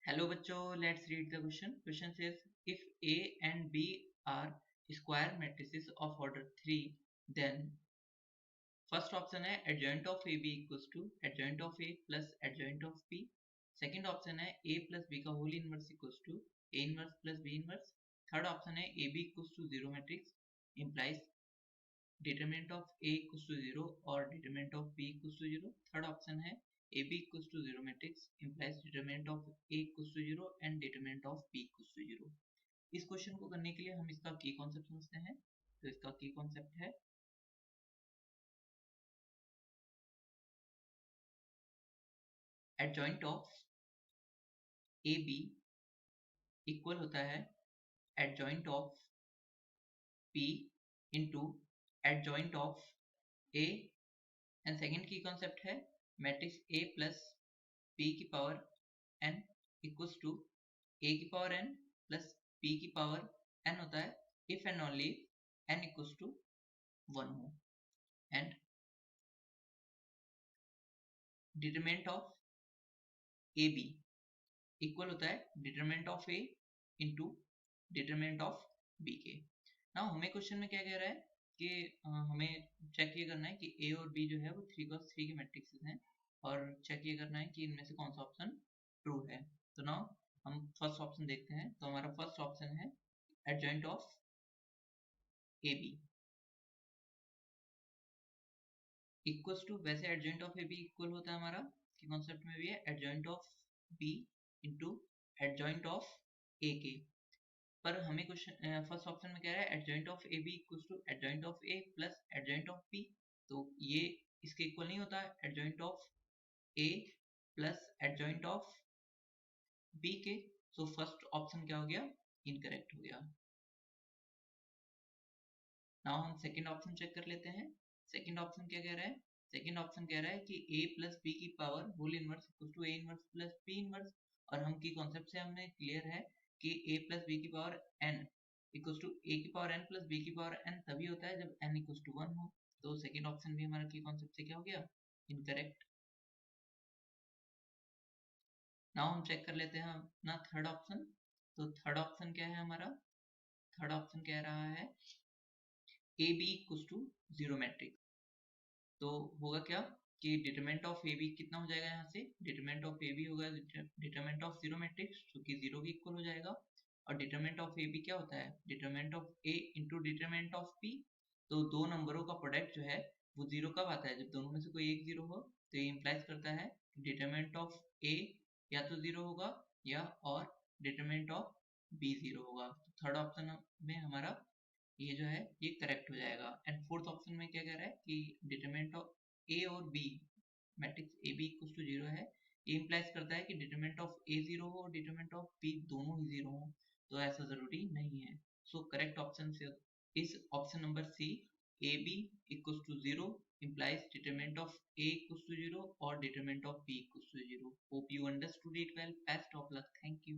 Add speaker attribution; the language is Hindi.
Speaker 1: Hello बच्चों, let's read the question. Question says if A and B are square matrices of order 3, then first option है adjoint of AB equals to adjoint of A plus adjoint of B. Second option है A plus B का whole inverse equals to A inverse plus B inverse. Third option है AB equals to 0 matrix implies determinant of A equals to 0 और determinant of B equals to 0. Third option है AB equals to 0 matrix implies determinant of A equals to 0 and determinant of B equals to 0. इस क्वेश्चन को करने के लिए हम इसका की कॉन्सेप्ट समझते हैं. तो इसका की कॉन्सेप्ट है एडजॉइंट ऑफ AB इक्वल होता है adjoint of B into adjoint of A and second की कॉन्सेप्ट है मैट्रिक्स A प्लस B की power n equals to A की पावर n प्लस B की पावर n होता है if and only n equals to 1 हो and determinant of AB equal होता है determinant of A into determinant of B के. नाउ हमें क्वेश्चन में क्या कह रहा है कि हमें चेक ये करना है कि A और B जो है वो 3x3 के मैट्रिक्स हैं और चेक ये करना है कि इनमें से कौन सा ऑप्शन ट्रू है. तो नाउ हम फर्स्ट ऑप्शन देखते हैं. तो हमारा फर्स्ट ऑप्शन है adjoint of AB equals to, वैसे एडजॉइंट ऑफ AB इक्वल होता है हमारा कि कॉन्सेप्ट में भी है adjoint of B into adjoint of A के. पर हमें क्वेश्चन फर्स्ट ऑप्शन में क्या है adjoint of AB equals to adjoint of A plus adjoint of B. तो ये इसके इक्वल नहीं होता है adjoint of A plus adjoint of B के. तो फर्स्ट ऑप्शन क्या हो गया, इनकरेक्ट हो गया. नाउ हम सेकंड ऑप्शन चेक कर लेते हैं. सेकंड ऑप्शन क्या कह रहा है, सेकंड ऑप्शन कह रहा है कि A प्लस B की power whole inverse equal to A inverse plus B inverse. और हम की कॉन्सेप्ट से हमने क्लियर है कि A प्लस B की power n equal to A की पावर n प्लस B की पावर n तभी होता है जब n इक्वल टू 1 हो. तो सेकंड ऑप्शन भी हमारा की कॉन्सेप्ट से क्या हो गया, इनकरेक्ट. नाउ हम चेक कर लेते हैं अपना थर्ड ऑप्शन. तो थर्ड ऑप्शन क्या है हमारा, थर्ड ऑप्शन कह रहा है A B equal to 0 matrix. तो होगा क्या कि डिटरमिनेंट ऑफ ए बी कितना हो जाएगा, यहाँ से डिटरमिनेंट ऑफ ए बी होगा डिटरमिनेंट ऑफ 0 मैट्रिक्स जो कि 0 के इक्वल हो जाएगा. और डिटरमिनेंट ऑफ ए बी क्या होता है, determinant of A into determinant of B. तो दो नंबरों का प्रोडक्ट जो है वो 0 कब आता है, जब दोनों में से कोई एक 0 हो. तो ये इंप्लाइज करता है डिटरमिनेंट ऑफ ए या तो 0 होगा या और डिटरमिनेंट ऑफ बी 0 होगा. तो थर्ड ऑप्शन में हमारा ये जो है ये करेक्ट हो जाएगा. एंड फोर्थ ऑप्शन में क्या कह रहा है कि डिटरमिनेंट ऑफ ए और B matrix A B equal to 0 है. ये इंप्लाइज करता है कि डिटरमिनेंट ऑफ ए 0 हो और डिटरमिनेंट ऑफ बी दोनों ही 0 हो. तो ऐसा जरूरी नहीं है. सो करेक्ट ऑप्शन से इस option number C, A B equal to 0 implies determinant of A equals to 0 or determinant of B equals to 0. Hope you understood it well. Best of luck. Thank you.